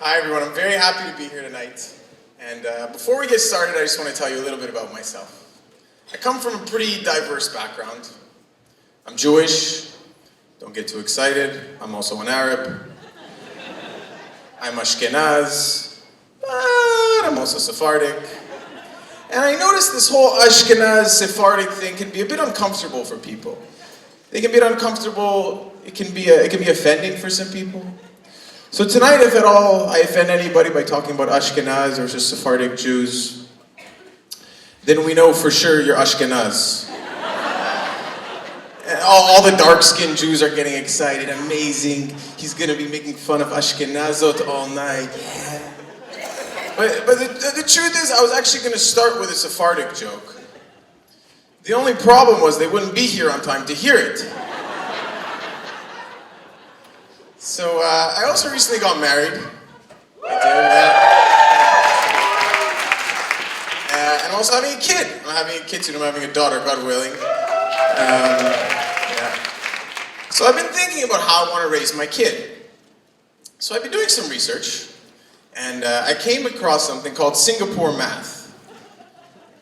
Hi everyone, I'm very happy to be here tonight. And before we get started, I just want to tell you a little bit about myself. I come from a pretty diverse background. I'm Jewish, don't get too excited. I'm also an Arab. I'm Ashkenaz, but I'm also Sephardic. And I noticed this whole Ashkenaz Sephardic thing can be a bit uncomfortable for people. They can be uncomfortable, it can be offending for some people. So tonight, if at all I offend anybody by talking about Ashkenaz or just Sephardic Jews, then we know for sure you're Ashkenaz. And all the dark-skinned Jews are getting excited. Amazing. He's going to be making fun of Ashkenazot all night. Yeah. But the truth is, I was actually going to start with a Sephardic joke. The only problem was they wouldn't be here on time to hear it. So I also recently got married. And I'm also having a kid. I'm having a kid soon. I'm having a daughter, God willing. So I've been thinking about how I want to raise my kid. So I've been doing some research, and I came across something called Singapore math.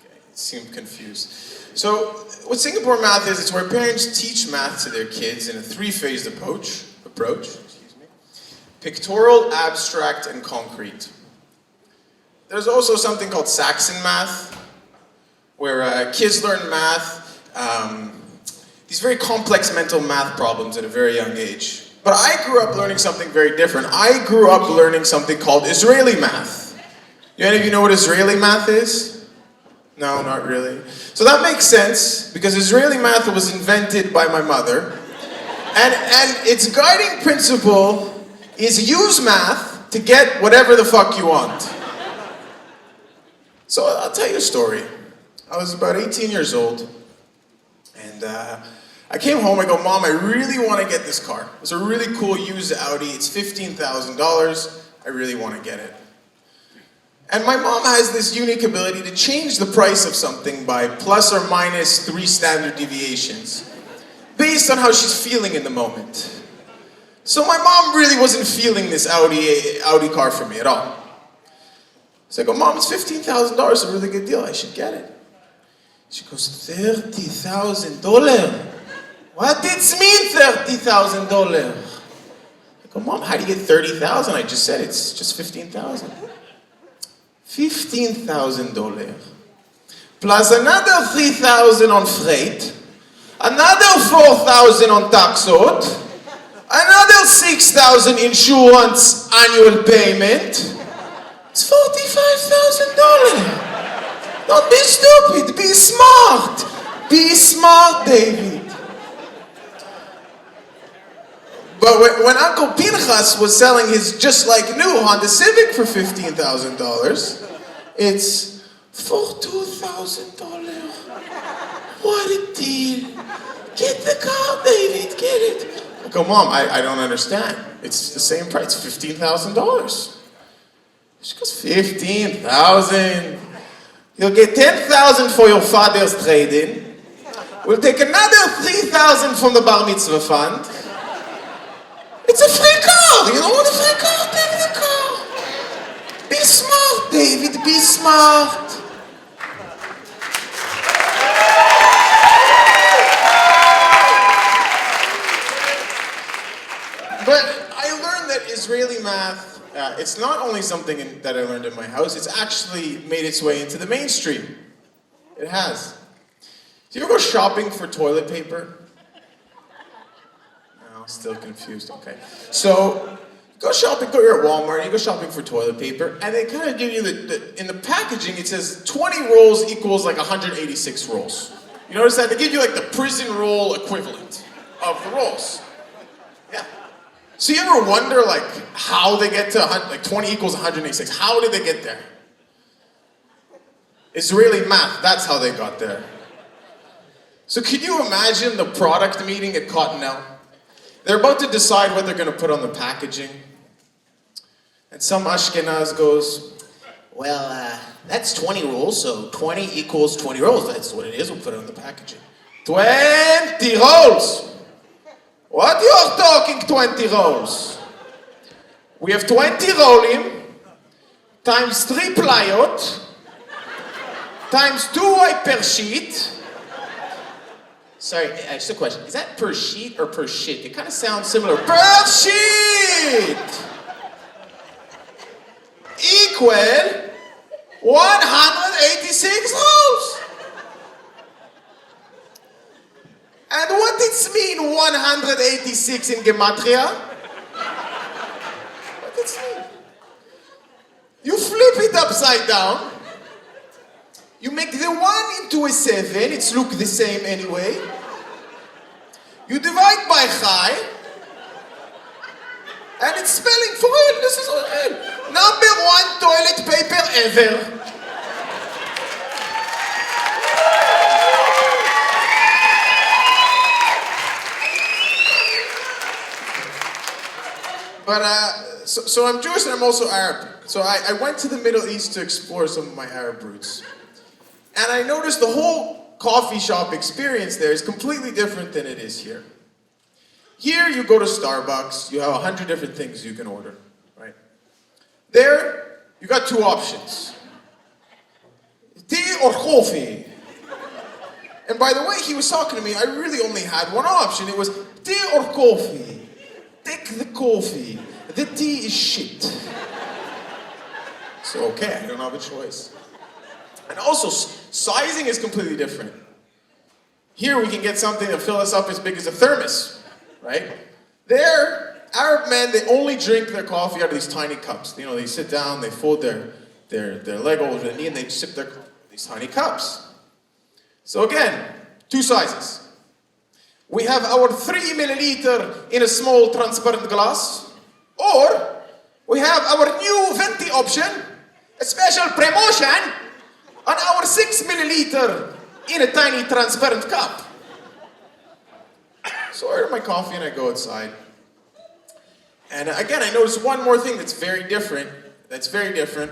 Okay, you seem confused. So what Singapore math is, it's where parents teach math to their kids in a three-phased approach. Pictorial, abstract, and concrete. There's also something called Saxon math, where kids learn math, these very complex mental math problems at a very young age. But I grew up learning something very different. I grew up learning something called Israeli math. Do any of you know what Israeli math is? No, not really. So that makes sense, because Israeli math was invented by my mother. And its guiding principle is use math to get whatever the fuck you want. So I'll tell you a story. I was about 18 years old, and I came home, I go, Mom, I really want to get this car. It's a really cool used Audi, it's $15,000, I really want to get it. And my mom has this unique ability to change the price of something by plus or minus 3 standard deviations, based on how she's feeling in the moment. So my mom really wasn't feeling this Audi car for me at all. So I go, Mom, it's $15,000, it's a really good deal, I should get it. She goes, $30,000? What does it mean, $30,000? I go, Mom, how do you get $30,000? I just said it's just $15,000. $15,000 plus another $3,000 on freight, another $4,000 on taxot, another $6,000 insurance annual payment. It's $45,000. Don't be stupid, be smart. Be smart, David. But when Uncle Pinchas was selling his just like new Honda Civic for $15,000, it's $42,000. What a deal. Get the car, David, get it. I go, Mom, I don't understand. It's the same price, $15,000. She goes, $15,000. You'll get $10,000 for your father's trade-in. We'll take another $3,000 from the bar mitzvah fund. It's a free car. You don't want a free car? Take the car. Be smart, David, be smart. But I learned that Israeli math, it's not only something that I learned in my house, it's actually made its way into the mainstream. It has. Do you ever go shopping for toilet paper? No, still confused, okay. So, go shopping, you're at Walmart, you go shopping for toilet paper, and they kind of give you in the packaging, it says 20 rolls equals like 186 rolls. You notice that? They give you like the prison roll equivalent of the rolls. Yeah. So you ever wonder like how they get to like 20 equals 186? How did they get there? Israeli math, that's how they got there. So could you imagine the product meeting at Cottonelle? They're about to decide what they're going to put on the packaging. And some Ashkenaz goes, well, that's 20 rolls, so 20 equals 20 rolls. That's what it is, we'll put it on the packaging. 20 rolls! What you're talking 20 rolls? We have 20 rolling, times 3 plywood, times 2 wiper sheet. Sorry, just a question. Is that per sheet or per shit? It kind of sounds similar. Per sheet! Equal 186 rolls. And what does mean 186 in Gematria? What does it mean? You flip it upside down. You make the 1 into a 7. It's look the same anyway. You divide by high. And it's spelling for real. This is real. Number 1 toilet paper ever. But, so I'm Jewish and I'm also Arab. So I went to the Middle East to explore some of my Arab roots. And I noticed the whole coffee shop experience there is completely different than it is here. Here you go to Starbucks, you have 100 different things you can order, right? There, you got 2 options. Tea or coffee. And by the way he was talking to me, I really only had one option. It was tea or coffee. Take the coffee. The tea is shit. So okay, I don't have a choice. And also, sizing is completely different. Here we can get something that fills us up as big as a thermos, right? There, Arab men, they only drink their coffee out of these tiny cups. You know, they sit down, they fold their leg over their knee, and they sip these tiny cups. So again, 2 sizes. We have our 3 milliliter in a small transparent glass, or we have our new venti option, a special promotion, on our 6 milliliter in a tiny transparent cup. So I order my coffee and I go outside. And again, I noticed one more thing that's very different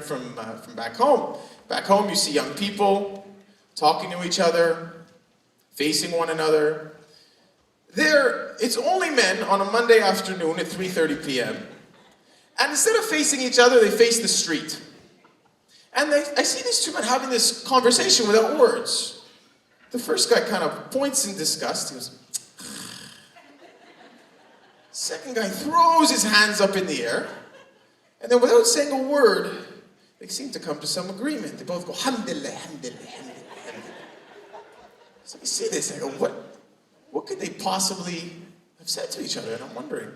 from back home. Back home, you see young people talking to each other, facing one another. There, it's only men on a Monday afternoon at 3:30 p.m. And instead of facing each other, they face the street. And I see these 2 men having this conversation without words. The first guy kind of points in disgust. He goes, second guy throws his hands up in the air. And then without saying a word, they seem to come to some agreement. They both go, Alhamdulillah, Alhamdulillah, Alhamdulillah. So I see this, I go, what could they possibly have said to each other? And I'm wondering.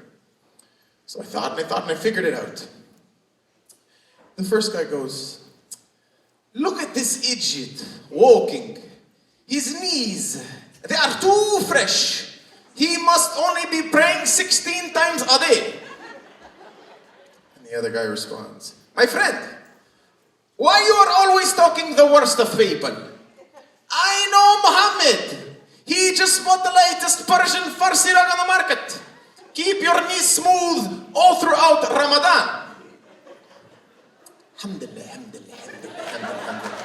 So I thought and I figured it out. The first guy goes, look at this idiot walking. His knees, they are too fresh. He must only be praying 16 times a day. And the other guy responds, my friend, why you are always talking the worst of people? I know Muhammad. He just bought the latest Persian Farsi rug on the market. Keep your knees smooth all throughout Ramadan. Alhamdulillah, alhamdulillah, alhamdulillah, alhamdulillah.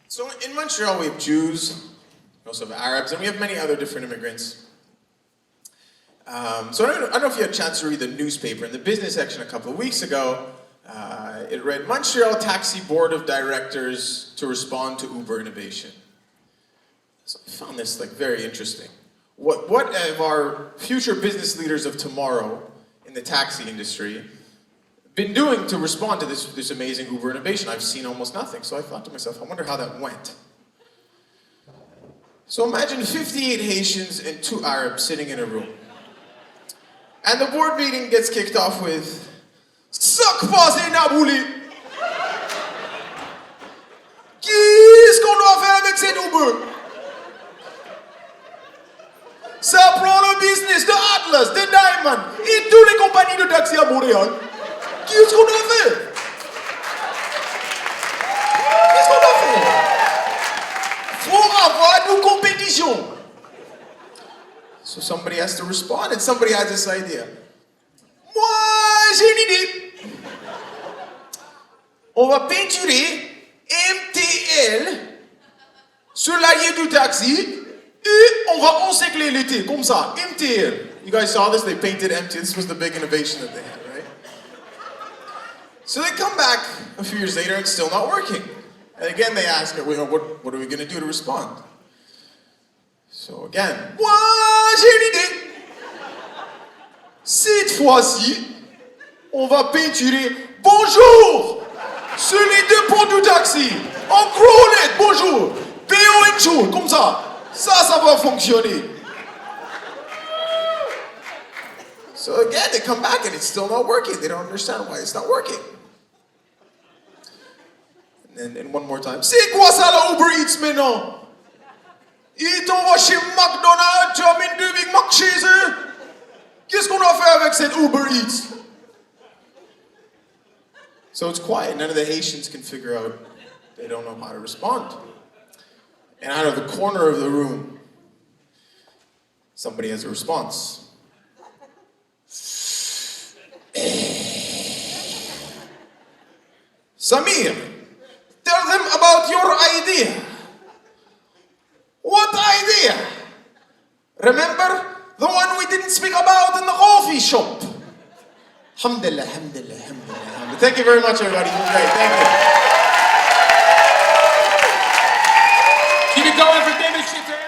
So in Montreal we have Jews, we also have Arabs, and we have many other different immigrants. So I don't know if you had a chance to read the newspaper. In the business section a couple of weeks ago, it read, Montreal Taxi Board of Directors to respond to Uber innovation. So I found this very interesting. What have our future business leaders of tomorrow in the taxi industry been doing to respond to this amazing Uber innovation? I've seen almost nothing. So I thought to myself, I wonder how that went. So imagine 58 Haitians and 2 Arabs sitting in a room. And the board meeting gets kicked off with, Sak passé Nabouli! Qu'est-ce qu'on doit faire avec cet Uber? Ça prend le business de Atlas, de Diamond et toutes les compagnies de taxi à Montréal. Qu'est-ce qu'on doit faire? Qu'est-ce qu'on doit faire? Faut avoir une compétition. So somebody has to respond, and somebody has this idea. Moi, j'ai une idée. On va peinturer MT MTL sur l'allié du taxi et on va encercler l'été, comme ça, MTL. You guys saw this? They painted MTL. This was the big innovation that they had, right? So they come back a few years later, it's still not working. And again they ask her, well, what are we going to do to respond? So again, moi j'ai une idée. Cette fois-ci, on va peinturer bonjour sur les deux ponts du taxi. En gros lettres, bonjour. B-O-N-jour, comme ça. Ça va fonctionner. So again, they come back and it's still not working. They don't understand why it's not working. And one more time. C'est quoi ça la Uber Eats maintenant? Ils t'envoient chez McDonald's, tu amènes 2 Big Mac chez eux. Qu'est-ce qu'on a fait avec cette Uber Eats? So it's quiet. None of the Haitians can figure out. They don't know how to respond. And out of the corner of the room, somebody has a response. Samir, tell them about your idea. What idea? Remember the one we didn't speak about in the coffee shop? Alhamdulillah, alhamdulillah, alhamdulillah, alhamdulillah. Thank you very much, everybody. You were great. Thank you. Keep it going for David Chitayat.